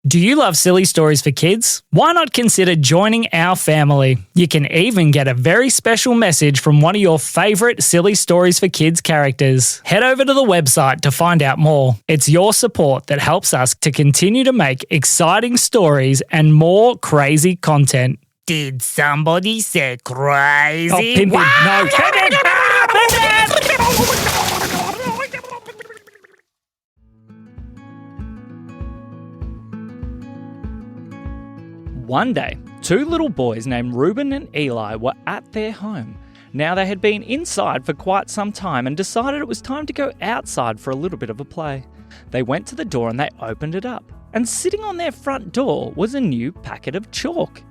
Do you love silly stories for kids? Why not consider joining our family? You can even get a very special message from one of your favourite Silly Stories for Kids characters. Head over to the website to find out more. It's your support that helps us to continue to make exciting stories and more crazy content. Did somebody say crazy? Oh, Pimpin, no. One day, two little boys named Reuben and Eli were at their home. Now they had been inside for quite some time and decided it was time to go outside for a little bit of a play. They went to the door and they opened it up. And sitting on their front door was a new packet of chalk.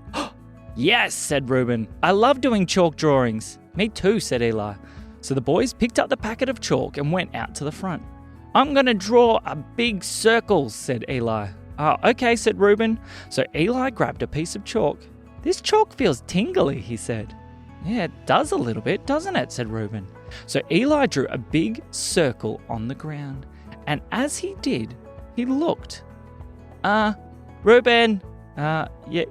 "Yes," said Reuben. "I love doing chalk drawings." "Me too," said Eli. So the boys picked up the packet of chalk and went out to the front. "I'm going to draw a big circle," said Eli. "Oh, okay," said Reuben. So Eli grabbed a piece of chalk. "This chalk feels tingly," he said. "Yeah, it does a little bit, doesn't it?" said Reuben. So Eli drew a big circle on the ground. And as he did, he looked. Reuben."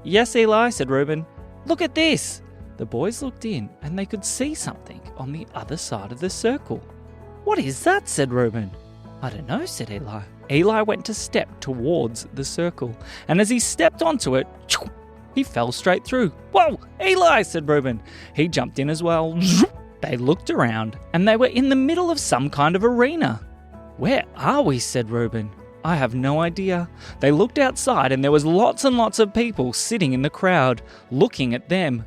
Yes, Eli," said Reuben. "Look at this." The boys looked in and they could see something on the other side of the circle. "What is that?" said Reuben. "I don't know," said Eli. Eli went to step towards the circle, and as he stepped onto it, he fell straight through. "Whoa, Eli," said Reuben. He jumped in as well. They looked around, and they were in the middle of some kind of arena. "Where are we?" said Reuben. "I have no idea." They looked outside, and there was lots and lots of people sitting in the crowd, looking at them.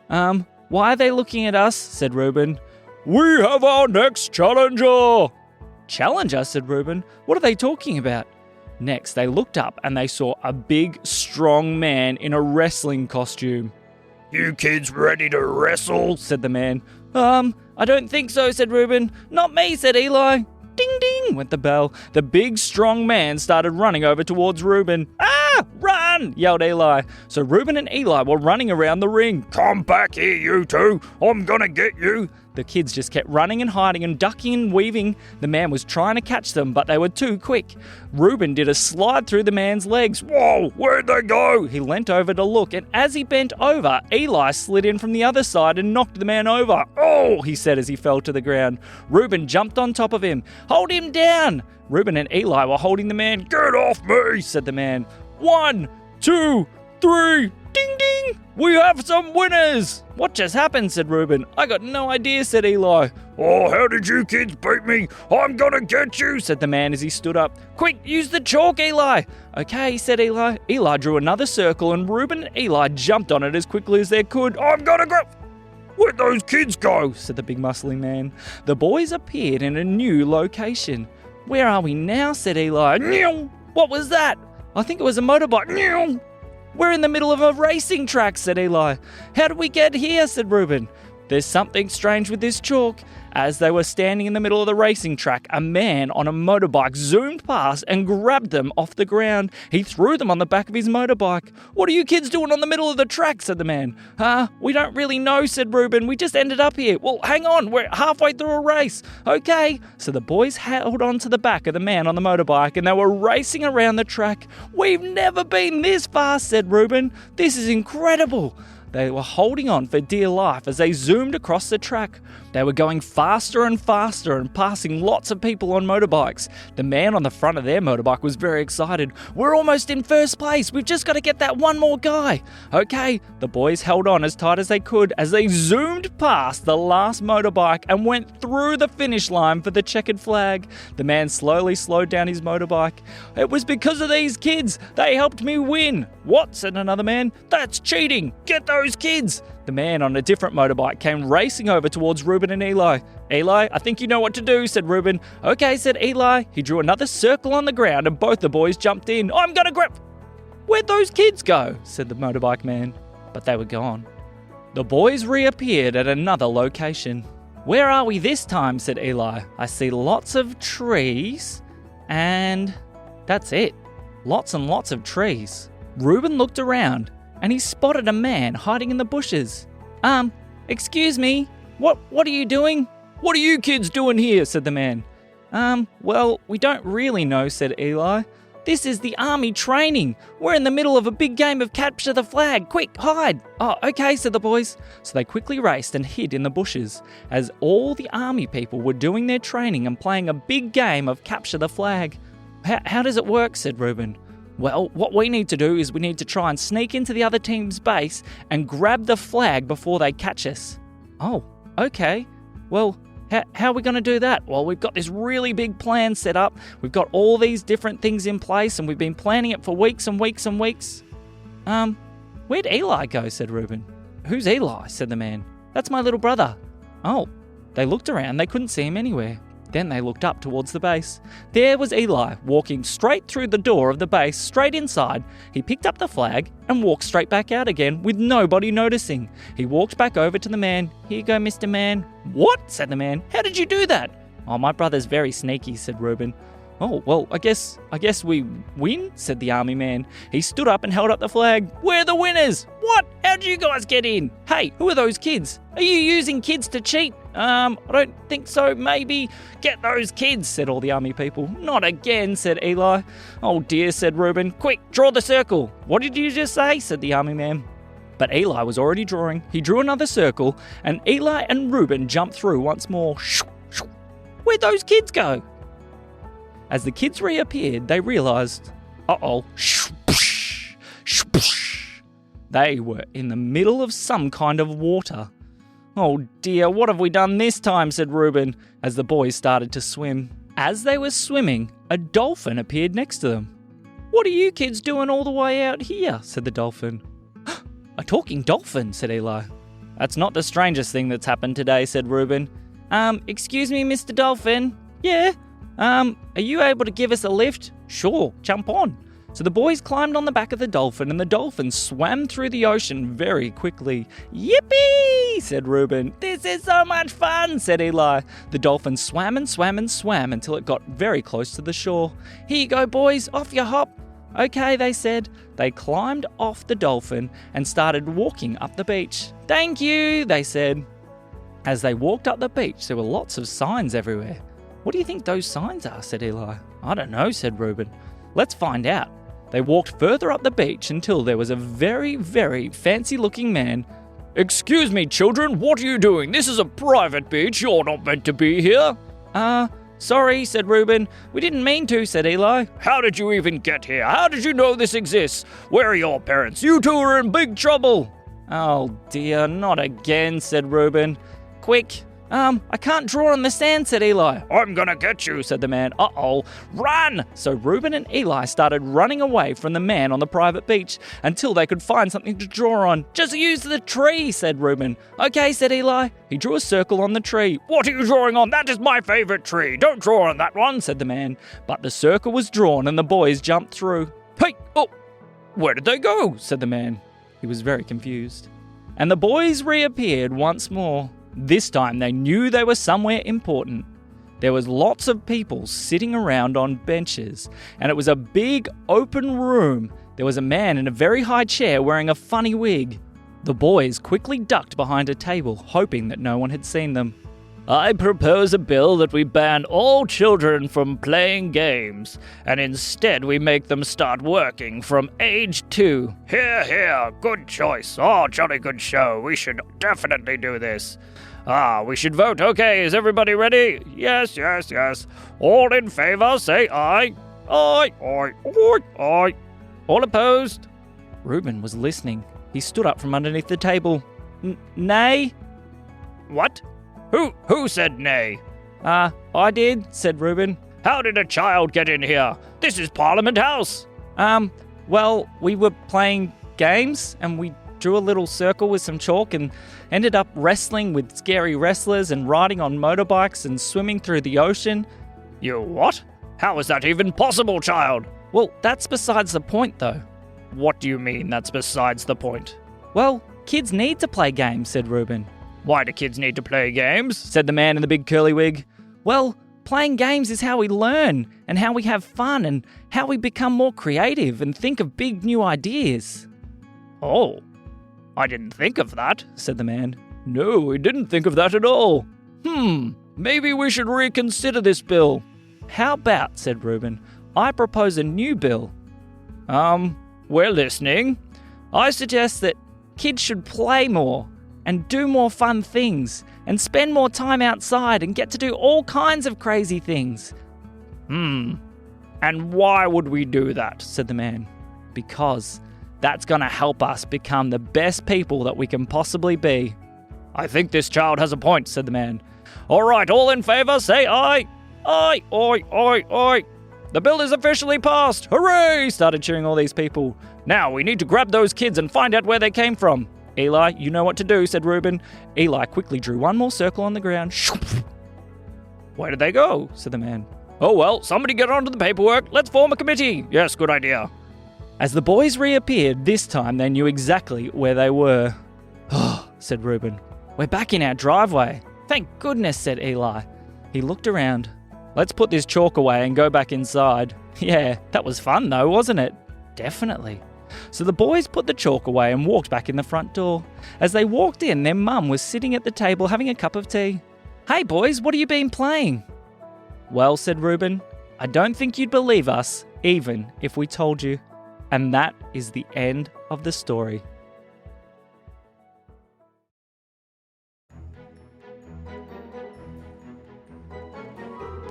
Why are they looking at us?" said Reuben. "We have our next challenger." "Challenger?" said Reuben. "What are they talking about?" Next, they looked up and they saw a big, strong man in a wrestling costume. "You kids ready to wrestle?" said the man. I don't think so," said Reuben. "Not me," said Eli. Ding, ding, went the bell. The big, strong man started running over towards Reuben. "Ah, run!" yelled Eli. So Reuben and Eli were running around the ring. "Come back here, you two. I'm gonna get you." The kids just kept running and hiding and ducking and weaving. The man was trying to catch them, but they were too quick. Reuben did a slide through the man's legs. "Whoa, where'd they go?" He leant over to look, and as he bent over, Eli slid in from the other side and knocked the man over. "Oh," he said as he fell to the ground. Reuben jumped on top of him. "Hold him down!" Reuben and Eli were holding the man. "Get off me," said the man. 1, 2, 3, ding ding! "We have some winners!" "What just happened?" said Reuben. "I got no idea," said Eli. "Oh, how did you kids beat me? I'm gonna get you," said the man as he stood up. "Quick, use the chalk, Eli." "Okay," said Eli. Eli drew another circle and Reuben and Eli jumped on it as quickly as they could. "I'm gonna grab..." "Where'd those kids go?" said the big muscly man. The boys appeared in a new location. "Where are we now?" said Eli. "Meow." "What was that?" "I think it was a motorbike." "Meow." "We're in the middle of a racing track," said Eli. "How did we get here?" said Reuben. "There's something strange with this chalk." As they were standing in the middle of the racing track, a man on a motorbike zoomed past and grabbed them off the ground. He threw them on the back of his motorbike. "What are you kids doing on the middle of the track?" said the man. We don't really know," said Reuben. "We just ended up here." "Well, hang on, we're halfway through a race." "Okay." So the boys held on to the back of the man on the motorbike and they were racing around the track. "We've never been this fast," said Reuben. "This is incredible." They were holding on for dear life as they zoomed across the track. They were going faster and faster and passing lots of people on motorbikes. The man on the front of their motorbike was very excited. "We're almost in first place. We've just got to get that one more guy." Okay, the boys held on as tight as they could as they zoomed past the last motorbike and went through the finish line for the checkered flag. The man slowly slowed down his motorbike. "It was because of these kids. They helped me win." "What?" said another man. "That's cheating. Get those kids." The man on a different motorbike came racing over towards Reuben and Eli. "Eli, I think you know what to do," said Reuben. "Okay," said Eli. He drew another circle on the ground and both the boys jumped in. "I'm gonna grab..." "Where'd those kids go?" said the motorbike man. But they were gone. The boys reappeared at another location. "Where are we this time?" said Eli. "I see lots of trees and that's it. Lots and lots of trees." Reuben looked around and he spotted a man hiding in the bushes. Excuse me, what are you doing?" "What are you kids doing here?" said the man. Well, we don't really know," said Eli. This is the army training. We're in the middle of a big game of capture the flag. Quick, hide. Oh, okay, said the boys. So they quickly raced and hid in the bushes as all the army people were doing their training and playing a big game of capture the flag. How does it work, said Reuben. Well, what we need to do is we need to try and sneak into the other team's base and grab the flag before they catch us. Oh, okay. Well, how are we going to do that? Well, we've got this really big plan set up. We've got all these different things in place and we've been planning it for weeks and weeks and weeks. Where'd Eli go? Said Reuben. Who's Eli? Said the man. That's my little brother. Oh, they looked around. They couldn't see him anywhere. Then they looked up towards the base. There was Eli, walking straight through the door of the base, straight inside. He picked up the flag and walked straight back out again with nobody noticing. He walked back over to the man. Here you go, Mr. Man. What? Said the man. How did you do that? Oh, my brother's very sneaky, said Reuben. Oh, well, I guess we win, said the army man. He stood up and held up the flag. We're the winners! What? How'd you guys get in? Hey, who are those kids? Are you using kids to cheat? I don't think so, maybe. Get those kids, said all the army people. Not again, said Eli. Oh dear, said Reuben. Quick, draw the circle. What did you just say? Said the army man. But Eli was already drawing. He drew another circle, and Eli and Reuben jumped through once more. Where'd those kids go? As the kids reappeared, they realised, they were in the middle of some kind of water. Oh dear, what have we done this time, said Reuben, as the boys started to swim. As they were swimming, a dolphin appeared next to them. What are you kids doing all the way out here? Said the dolphin. A talking dolphin, said Eli. That's not the strangest thing that's happened today, said Reuben. Excuse me, Mr. Dolphin? Yeah? Are you able to give us a lift? Sure, jump on. So the boys climbed on the back of the dolphin and the dolphin swam through the ocean very quickly. Yippee, said Reuben. This is so much fun, said Eli. The dolphin swam and swam and swam until it got very close to the shore. Here you go, boys, off you hop. Okay, they said. They climbed off the dolphin and started walking up the beach. Thank you, they said. As they walked up the beach, there were lots of signs everywhere. What do you think those signs are? Said Eli. I don't know, said Reuben. Let's find out. They walked further up the beach until there was a very, very fancy-looking man. Excuse me, children, what are you doing? This is a private beach. You're not meant to be here. Sorry, said Reuben. We didn't mean to, said Eli. How did you even get here? How did you know this exists? Where are your parents? You two are in big trouble. Oh dear, not again, said Reuben. Quick. I can't draw on the sand, said Eli. I'm gonna get you, said the man. Uh-oh, run! So Reuben and Eli started running away from the man on the private beach until they could find something to draw on. Just use the tree, said Reuben. Okay, said Eli. He drew a circle on the tree. What are you drawing on? That is my favourite tree. Don't draw on that one, said the man. But the circle was drawn and the boys jumped through. Hey, oh, where did they go? Said the man. He was very confused. And the boys reappeared once more. This time they knew they were somewhere important. There was lots of people sitting around on benches, and it was a big open room. There was a man in a very high chair wearing a funny wig. The boys quickly ducked behind a table, hoping that no one had seen them. I propose a bill that we ban all children from playing games, and instead we make them start working from age 2. Hear, hear, good choice. Oh, jolly good show. We should definitely do this. We should vote. Okay, is everybody ready? Yes, yes, yes. All in favor, say aye. Aye, aye, aye, aye. All opposed? Reuben was listening. He stood up from underneath the table. Nay? What? Who said nay? I did, said Reuben. How did a child get in here? This is Parliament House. Well, we were playing games and we drew a little circle with some chalk and ended up wrestling with scary wrestlers and riding on motorbikes and swimming through the ocean. You what? How is that even possible, child? Well, that's besides the point, though. What do you mean that's besides the point? Well, kids need to play games, said Reuben. Why do kids need to play games? Said the man in the big curly wig. Well, playing games is how we learn and how we have fun and how we become more creative and think of big new ideas. Oh, I didn't think of that, said the man. No, we didn't think of that at all. Maybe we should reconsider this bill. How about, said Reuben, I propose a new bill. We're listening. I suggest that kids should play more and do more fun things and spend more time outside and get to do all kinds of crazy things. And why would we do that? Said the man. Because that's going to help us become the best people that we can possibly be. I think this child has a point, said the man. All right, all in favour, say aye. Aye, aye, aye, aye. The bill is officially passed. Hooray! Started cheering all these people. Now we need to grab those kids and find out where they came from. Eli, you know what to do, said Reuben. Eli quickly drew one more circle on the ground. Where did they go? Said the man. Oh well, somebody get onto the paperwork. Let's form a committee. Yes, good idea. As the boys reappeared, this time they knew exactly where they were. Oh, said Reuben. We're back in our driveway. Thank goodness, said Eli. He looked around. Let's put this chalk away and go back inside. Yeah, that was fun though, wasn't it? Definitely. So the boys put the chalk away and walked back in the front door. As they walked in, their mum was sitting at the table having a cup of tea. Hey boys, what have you been playing? Well, said Reuben, I don't think you'd believe us, even if we told you. And that is the end of the story.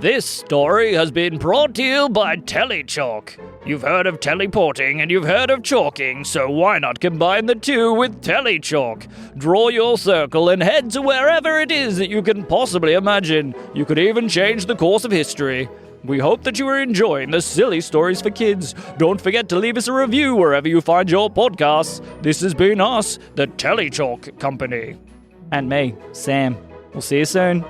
This story has been brought to you by Telechalk. You've heard of teleporting and you've heard of chalking, so why not combine the two with Telechalk? Draw your circle and head to wherever it is that you can possibly imagine. You could even change the course of history. We hope that you are enjoying the silly stories for kids. Don't forget to leave us a review wherever you find your podcasts. This has been us, the Telechalk Company. And me, Sam. We'll see you soon.